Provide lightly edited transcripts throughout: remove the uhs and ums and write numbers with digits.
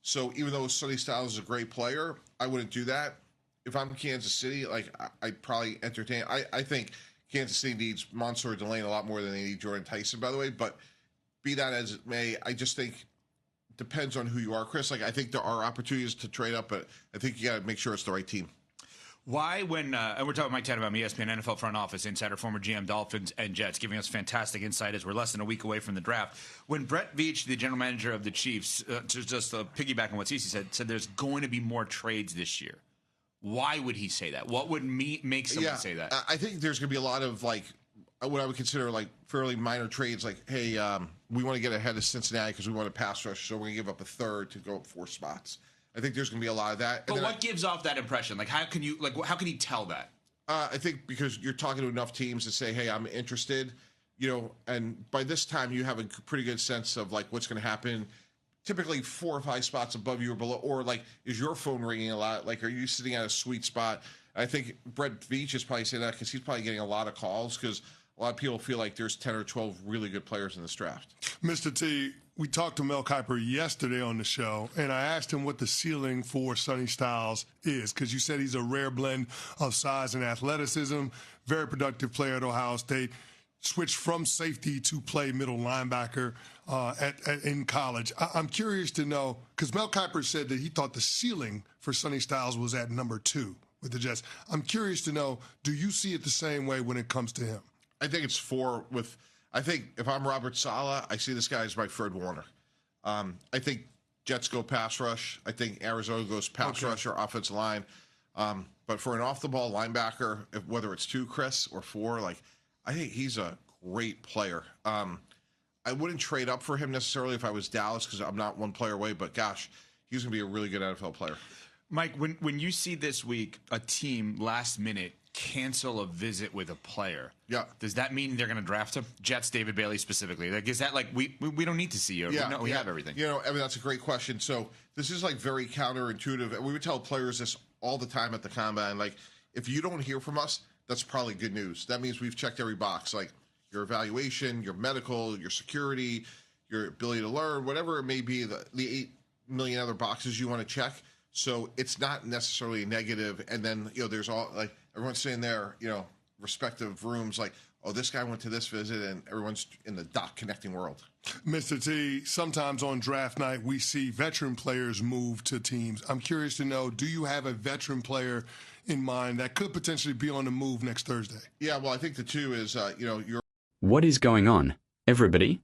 So even though Sonny Styles is a great player, I wouldn't do that. If I'm Kansas City, I'd probably entertain. I think Kansas City needs Mansour Delane a lot more than they need Jordan Tyson, by the way. But be that as it may, I just think depends on who you are, Chris. I think there are opportunities to trade up, but I think you got to make sure it's the right team. Why, when and we're talking with Mike Tannenbaum, ESPN NFL front office insider, former GM Dolphins and Jets, giving us fantastic insight as we're less than a week away from the draft. When Brett Veach, the general manager of the Chiefs, just piggyback on what Cece said there's going to be more trades this year. Why would he say that? What would make someone say that? I think there's going to be a lot of what I would consider fairly minor trades. Hey, we want to get ahead of Cincinnati because we want to pass rush, so we're going to give up a third to go up 4 spots. I think there's going to be a lot of that. But what gives off that impression? How can you tell that? I think because you're talking to enough teams to say, hey, I'm interested, and by this time you have a pretty good sense of what's going to happen. Typically 4 or 5 spots above you or below, or is your phone ringing a lot? Are you sitting at a sweet spot? I think Brett Veach is probably saying that because he's probably getting a lot of calls because a lot of people feel like there's 10 or 12 really good players in this draft. Mr. T, we talked to Mel Kiper yesterday on the show, and I asked him what the ceiling for Sonny Styles is, because you said he's a rare blend of size and athleticism, very productive player at Ohio State, switched from safety to play middle linebacker in college. I'm curious to know, because Mel Kiper said that he thought the ceiling for Sonny Styles was at number 2 with the Jets. I'm curious to know, do you see it the same way when it comes to him? I think it's 4 with... I think if I'm Robert Saleh, I see this guy as my Fred Warner. I think Jets go pass rush. I think Arizona goes pass rush or offensive line. But for an off-the-ball linebacker, whether it's 2, Chris, or 4, I think he's a great player. I wouldn't trade up for him necessarily if I was Dallas because I'm not one player away, but gosh, he's going to be a really good NFL player. Mike, when you see this week a team last minute cancel a visit with a player, does that mean they're going to draft him? Jets, David Bailey specifically. Is that we don't need to see you? We have everything. That's a great question. So this is very counterintuitive. We would tell players this all the time at the combine. If you don't hear from us, that's probably good news. That means we've checked every box, your evaluation, your medical, your security, your ability to learn, whatever it may be, the 8 million other boxes you want to check. So it's not necessarily negative. And then, there's all everyone's sitting there, respective rooms this guy went to this visit and everyone's in the dot connecting world. Mr. T, sometimes on draft night, we see veteran players move to teams. I'm curious to know, do you have a veteran player in mind that could potentially be on the move next Thursday? Yeah, well, I think the 2 is, you're... What is going on, everybody?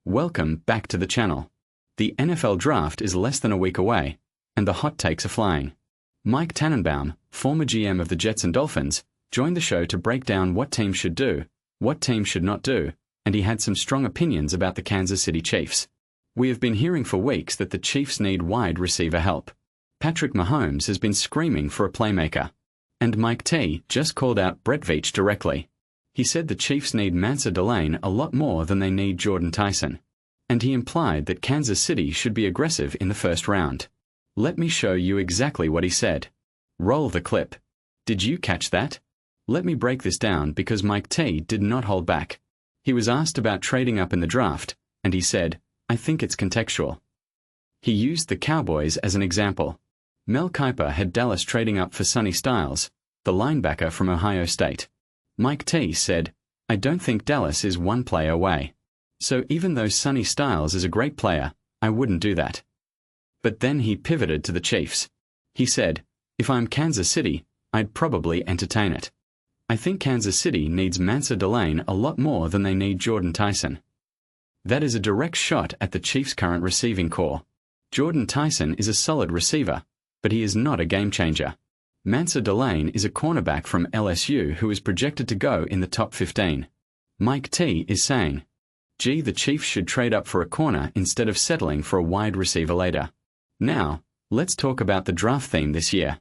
Welcome back to the channel. The NFL draft is less than a week away, and the hot takes are flying. Mike Tannenbaum, former GM of the Jets and Dolphins, joined the show to break down what teams should do, what teams should not do, and he had some strong opinions about the Kansas City Chiefs. We have been hearing for weeks that the Chiefs need wide receiver help. Patrick Mahomes has been screaming for a playmaker. And Mike T just called out Brett Veach directly. He said the Chiefs need Mansour Delane a lot more than they need Jordan Tyson. And he implied that Kansas City should be aggressive in the first round. Let me show you exactly what he said. Roll the clip. Did you catch that? Let me break this down because Mike T did not hold back. He was asked about trading up in the draft, and he said, I think it's contextual. He used the Cowboys as an example. Mel Kiper had Dallas trading up for Sonny Styles, the linebacker from Ohio State. Mike T said, I don't think Dallas is one player away. So even though Sonny Styles is a great player, I wouldn't do that. But then he pivoted to the Chiefs. He said, if I'm Kansas City, I'd probably entertain it. I think Kansas City needs Mansour Delane a lot more than they need Jordan Tyson. That is a direct shot at the Chiefs' current receiving core. Jordan Tyson is a solid receiver, but he is not a game changer. Mansour Delane is a cornerback from LSU who is projected to go in the top 15. Mike T is saying, gee, the Chiefs should trade up for a corner instead of settling for a wide receiver later. Now, let's talk about the draft theme this year.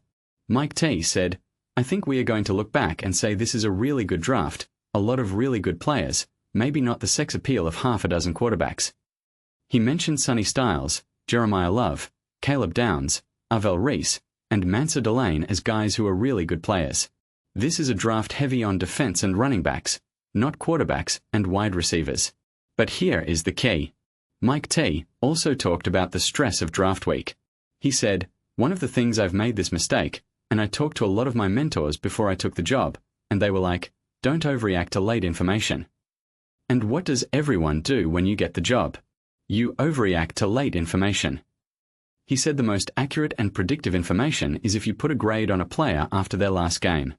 Mike T said, I think we are going to look back and say this is a really good draft, a lot of really good players, maybe not the sex appeal of half a dozen quarterbacks. He mentioned Sonny Styles, Jeremiah Love, Caleb Downs, Arvell Reese, and Mansour Delane as guys who are really good players. This is a draft heavy on defense and running backs, not quarterbacks and wide receivers. But here is the key. Mike T also talked about the stress of draft week. He said, "One of the things I've made this mistake, and I talked to a lot of my mentors before I took the job, and they were like, don't overreact to late information." And what does everyone do when you get the job? You overreact to late information. He said the most accurate and predictive information is if you put a grade on a player after their last game.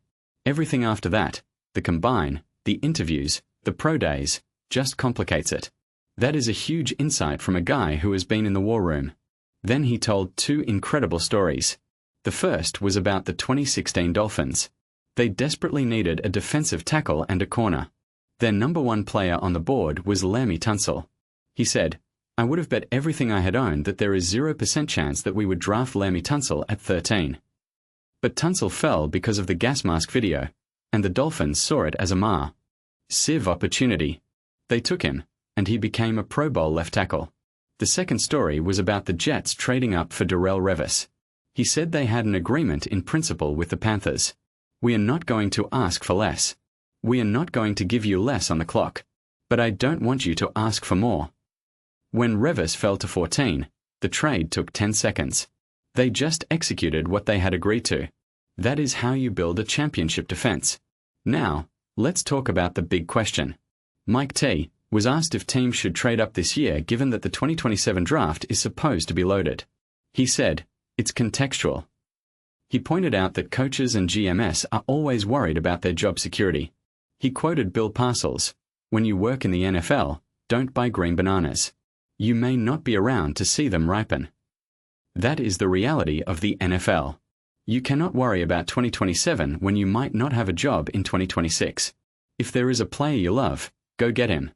Everything after that, the combine, the interviews, the pro days, just complicates it. That is a huge insight from a guy who has been in the war room. Then he told two incredible stories. The first was about the 2016 Dolphins. They desperately needed a defensive tackle and a corner. Their number one player on the board was Laremy Tunsil. He said, "I would have bet everything I had owned that there is 0% chance that we would draft Laremy Tunsil at 13. But Tunsil fell because of the gas mask video, and the Dolphins saw it as a massive opportunity. They took him, and he became a Pro Bowl left tackle." The second story was about the Jets trading up for Darrelle Revis. He said they had an agreement in principle with the Panthers. "We are not going to ask for less. We are not going to give you less on the clock. But I don't want you to ask for more." When Revis fell to 14, the trade took 10 seconds. They just executed what they had agreed to. That is how you build a championship defense. Now, let's talk about the big question. Mike T was asked if teams should trade up this year given that the 2027 draft is supposed to be loaded. He said, "It's contextual." He pointed out that coaches and GMs are always worried about their job security. He quoted Bill Parcells, "When you work in the NFL, don't buy green bananas. You may not be around to see them ripen." That is the reality of the NFL. You cannot worry about 2027 when you might not have a job in 2026. If there is a player you love, go get him.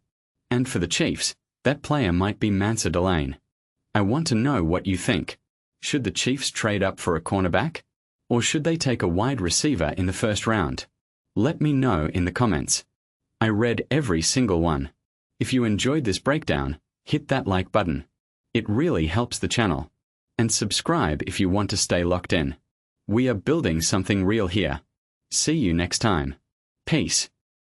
And for the Chiefs, that player might be Mansa Delane. I want to know what you think. Should the Chiefs trade up for a cornerback? Or should they take a wide receiver in the first round? Let me know in the comments. I read every single one. If you enjoyed this breakdown, hit that like button. It really helps the channel. And subscribe if you want to stay locked in. We are building something real here. See you next time. Peace.